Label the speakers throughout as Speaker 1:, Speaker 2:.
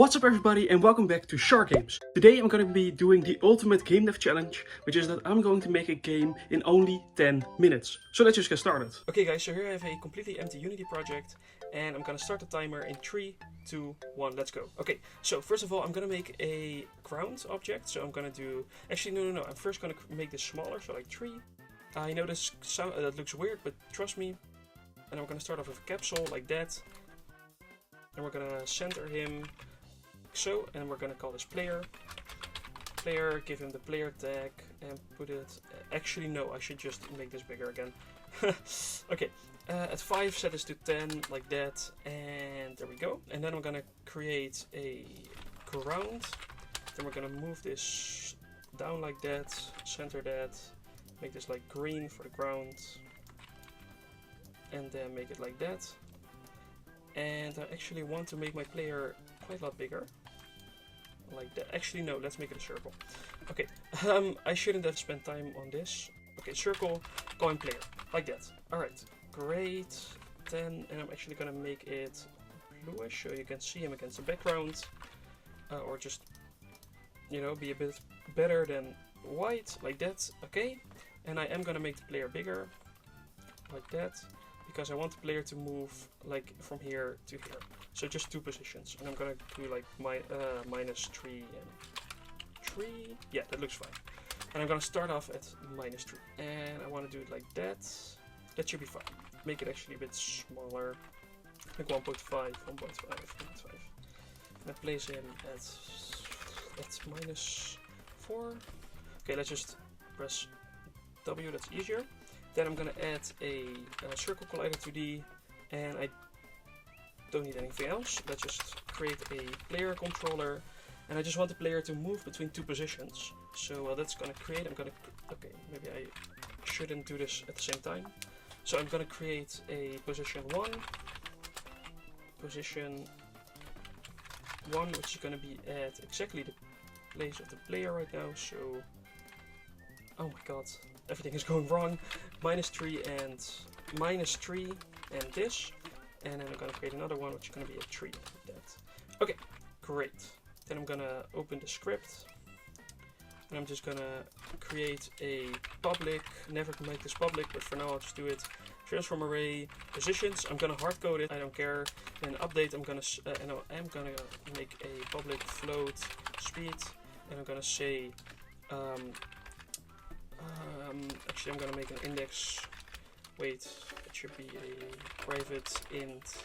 Speaker 1: What's up everybody and welcome back to Shark Games. Today I'm going to be doing the ultimate game dev challenge, which is that I'm going to make a game in only 10 minutes. So let's just get started. Okay guys, so here I have a completely empty Unity project and I'm going to start the timer in 3, 2, 1, let's go. Okay, so first of all I'm going to make a ground object. So I'm going to do, actually no, I'm first going to make this smaller, so like 3. I know this that looks weird, but trust me. And I'm going to start off with a capsule like that. And we're going to center him so, and we're gonna call this player, give him the player tag and put it, actually no, I should just make this bigger again. Okay, at 5 set this to 10 like that, and there we go. And then I'm gonna create a ground, then we're gonna move this down like that, center that, make this like green for the ground, and then make it like that. And I actually want to make my player quite a lot bigger. Like that. Actually no, let's make it a circle. Okay, I shouldn't have spent time on this. Okay, circle, going player, like that. Alright, great. 10, and I'm actually gonna make it bluish so you can see him against the background. Or just, you know, be a bit better than white, like that. Okay, and I am gonna make the player bigger, like that, because I want the player to move like from here to here. So just 2 positions, and I'm gonna do like -3 and 3. Yeah, that looks fine. And I'm gonna start off at -3, and I want to do it like that. That should be fine. Make it actually a bit smaller, like 1.5, 1.5. And I place him at -4. Okay, let's just press W. That's easier. Then I'm gonna add a circle collider 2D, and I don't need anything else. Let's just create a player controller, and I just want the player to move between 2 positions. So that's gonna create, okay, maybe I shouldn't do this at the same time. So I'm gonna create a position 1, which is gonna be at exactly the place of the player right now. So, oh my god, everything is going wrong. -3 and -3 and this. And then I'm gonna create another one, which is gonna be a 3 like that. Okay, great. Then I'm gonna open the script, and I'm just gonna create a public. Never make this public, but for now I'll just do it. Transform array positions. I'm gonna hard code it. I don't care. Then update. I'm gonna make a public float speed, and I'm gonna say. Actually, I'm gonna make an index. Wait, it should be a private int.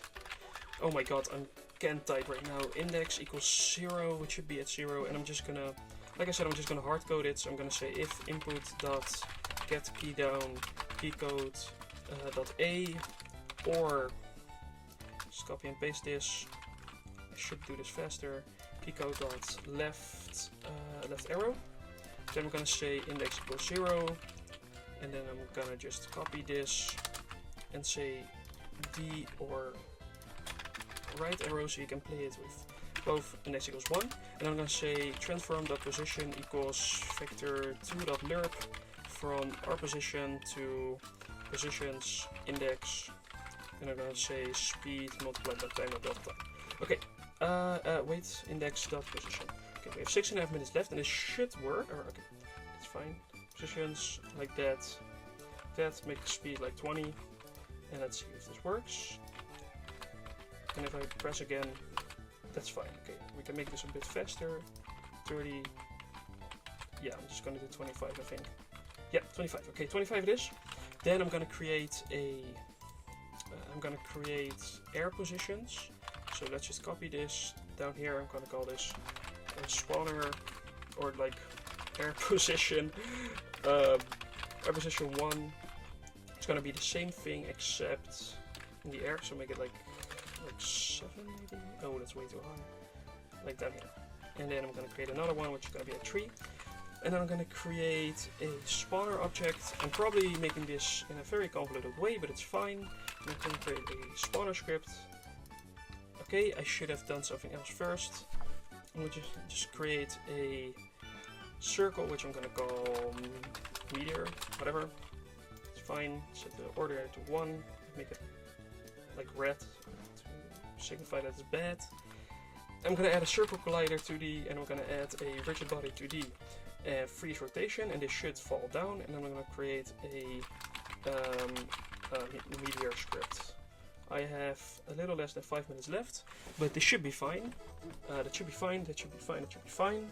Speaker 1: Oh my god, I can't type right now. Index equals 0, which should be at 0. And I'm just gonna, like I said, I'm just gonna hard code it. So I'm gonna say if input dot get key down keycode dot a, or just copy and paste this. I should do this faster. Keycode dot left arrow. Then I'm gonna say index equals 0. And then I'm gonna just copy this and say D or right arrow so you can play it with both index equals 1. And I'm gonna say transform.position equals vector2.lerp from our position to positions index. And I'm gonna say speed multiplied by time delta. Okay, wait, index.position. Okay, we have 6.5 minutes left and this should work. Or, okay, it's fine. Positions like that, make the speed like 20, and let's see if this works. And if I press again, that's fine. Okay, we can make this a bit faster. 30. Yeah, I'm just gonna do 25, I think. Yeah, 25. Okay, 25 it is. Then I'm gonna create air positions. So let's just copy this down here. I'm gonna call this a spawner, or like air position. Air position 1. It's gonna be the same thing except in the air. So make it like 7 maybe. Oh, that's way too high. Like down here. And then I'm gonna create another one, which is gonna be a 3. And then I'm gonna create a spawner object. I'm probably making this in a very convoluted way, but it's fine. I'm gonna create a spawner script. Okay, I should have done something else first. I'm gonna just create a circle, which I'm gonna call meteor, whatever. It's fine. Set the order to 1. Make it like red to signify that it's bad. I'm gonna add a circle collider 2D, and I'm gonna add a rigid body 2D, freeze rotation, and this should fall down. And then I'm gonna create a meteor script. I have a little less than 5 minutes left, but this should be fine. That should be fine. That should be fine. That should be fine.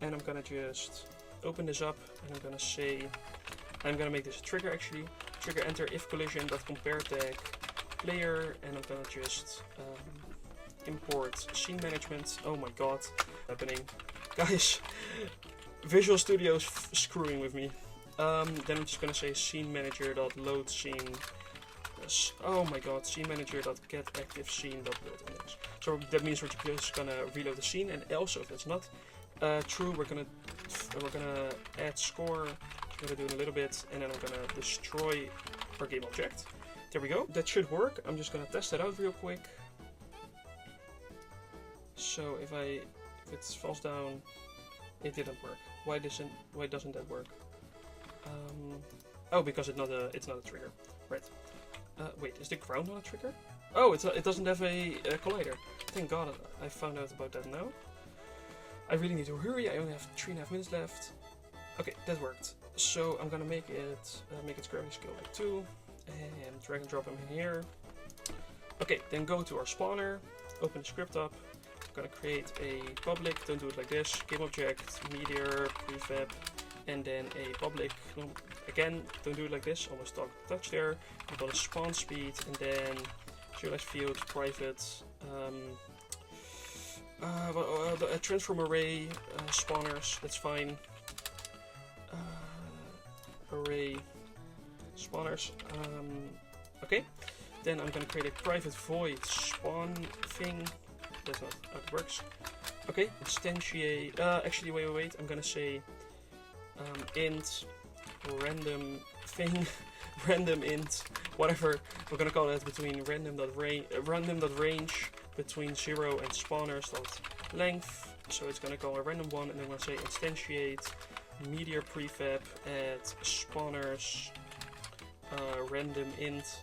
Speaker 1: And I'm gonna just open this up, and I'm gonna say, I'm gonna make this a trigger actually. Trigger enter if collision.compare tag player, and I'm gonna just import scene management. Oh my god, happening, guys. Visual Studio's screwing with me. Then I'm just gonna say scene manager.load scene. Oh my god, scene manager.get active scene.build index. So that means we're just gonna reload the scene, and also if that's not true, we're gonna add score. I'm gonna do it a little bit, and then I'm gonna destroy our game object. There we go. That should work. I'm just gonna test that out real quick. So if it falls down, it didn't work. Why doesn't that work? Oh, because it's not a trigger. Right. Wait, is the ground not a trigger? Oh, it doesn't have a collider. Thank God I found out about that now. I really need to hurry. I only have 3.5 minutes left. Okay, that worked. So I'm gonna make its gravity scale like 2, and drag and drop him in here. Okay, then go to our spawner, open the script up. I'm gonna create a public. Don't do it like this. Game object, meteor, prefab, and then a public. Again, don't do it like this. Almost touch there. I'm gonna spawn speed, and then serialize field, private. A transform array, spawners. That's fine. Array spawners. Okay, then I'm gonna create a private void spawn thing. That's not how it works. Okay, instantiate. Actually, wait. I'm gonna say int random thing, random int, whatever we're gonna call it, between random.range between 0 and spawners.length. So it's gonna call a random one, and then we're gonna say instantiate meteor prefab at spawners random int,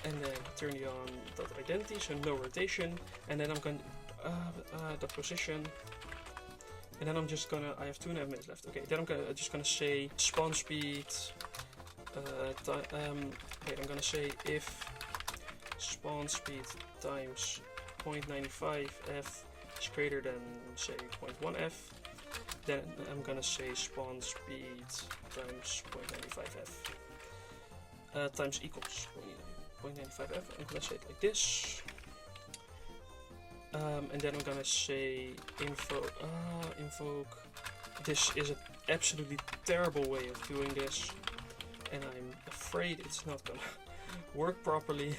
Speaker 1: and then turn the on dot identity, so no rotation, and then I'm going dot position, and then I'm just gonna, I have 2.5 minutes left. Okay, then I'm just gonna say spawn speed. I'm gonna say if spawn speed times 0.95 f is greater than, say, 0.1 f. Then I'm gonna say spawn speed times 0.95 f times equals 0.95 f. I'm gonna say it like this. And then I'm gonna say invoke. This is an absolutely terrible way of doing this, and I'm afraid it's not gonna work properly.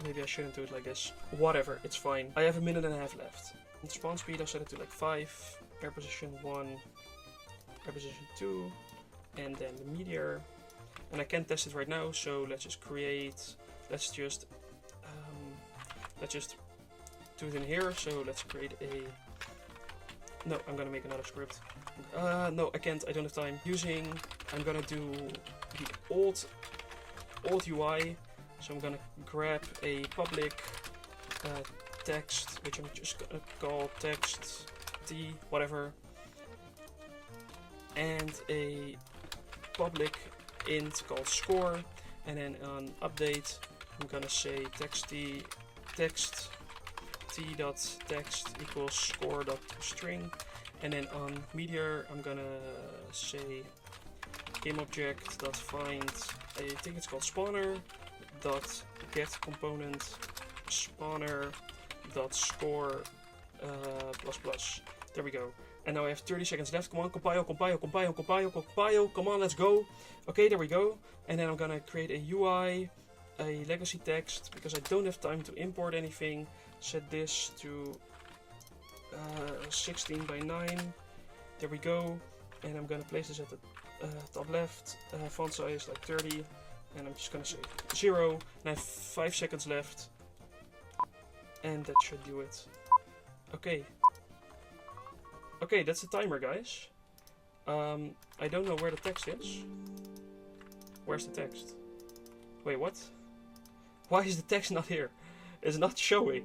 Speaker 1: Maybe I shouldn't do it like this. Whatever, it's fine. I have 1.5 minutes left. And spawn speed, I'll set it to like 5, air position 1, air position 2, and then the meteor. And I can't test it right now, so let's just do it in here. So let's create a, no, I'm gonna make another script. No, I can't, I don't have time. I'm gonna do the old UI. So I'm gonna grab a public text, which I'm just gonna call text t whatever, and a public int called score, and then on update I'm gonna say text t dot text equals score dot string, and then on meteor I'm gonna say game object dot find, I think it's called spawner dot get component spawner dot score plus plus. There we go. And now I have 30 seconds left. Come on, compile. Come on, let's go. Okay, there we go. And then I'm gonna create a UI, a legacy text, because I don't have time to import anything. Set this to 16 by 9. There we go. And I'm gonna place this at the top left. Font size like 30. And I'm just gonna say 0. And I have 5 seconds left. And that should do it. Okay. Okay, that's the timer, guys. I don't know where the text is. Where's the text? Wait, what? Why is the text not here? It's not showing.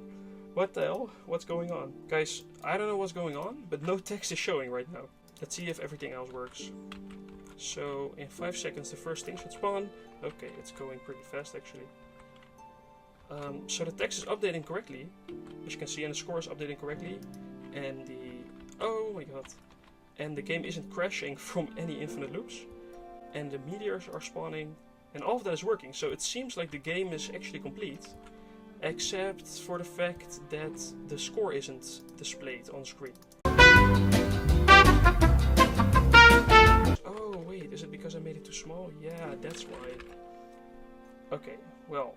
Speaker 1: What the hell? What's going on? Guys, I don't know what's going on, but no text is showing right now. Let's see if everything else works. So in 5 seconds the first thing should spawn. Okay, it's going pretty fast actually. So the text is updating correctly, as you can see, and the score is updating correctly, and oh my god, and the game isn't crashing from any infinite loops, and the meteors are spawning, and all of that is working. So it seems like the game is actually complete, except for the fact that the score isn't displayed on screen. Oh wait, is it because I made it too small? Yeah, that's why. Okay, well,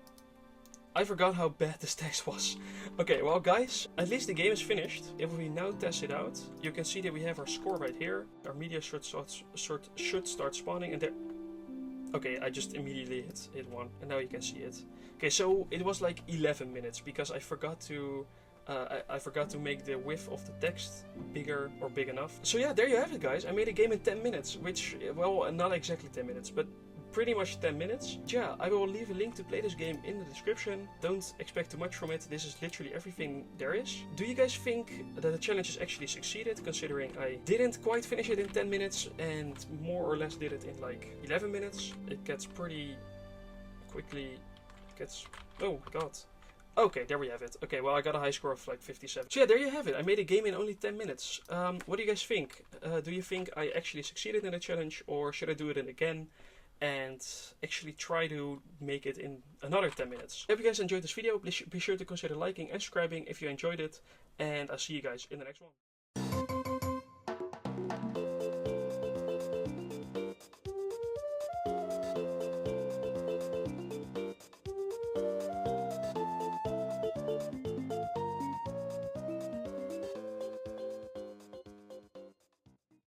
Speaker 1: I forgot how bad this text was. Okay, well guys, at least the game is finished. If we now test it out, you can see that we have our score right here. Our media should start spawning, and there... Okay, I just immediately hit 1, and now you can see it. Okay, so it was like 11 minutes, because I forgot to make the width of the text bigger or big enough. So yeah, there you have it guys. I made a game in 10 minutes, which, well, not exactly 10 minutes, but pretty much 10 minutes. Yeah, I will leave a link to play this game in the description. Don't expect too much from it. This is literally everything there is. Do you guys think that the challenge has actually succeeded, considering I didn't quite finish it in 10 minutes and more or less did it in like 11 minutes? It gets pretty quickly, oh god. Okay, there we have it. Okay, well, I got a high score of like 57. So yeah, there you have it. I made a game in only 10 minutes. What do you guys think? Do you think I actually succeeded in the challenge, or should I do it again and actually try to make it in another 10 minutes? If you guys enjoyed this video, please be sure to consider liking and subscribing if you enjoyed it, and I'll see you guys in the next one.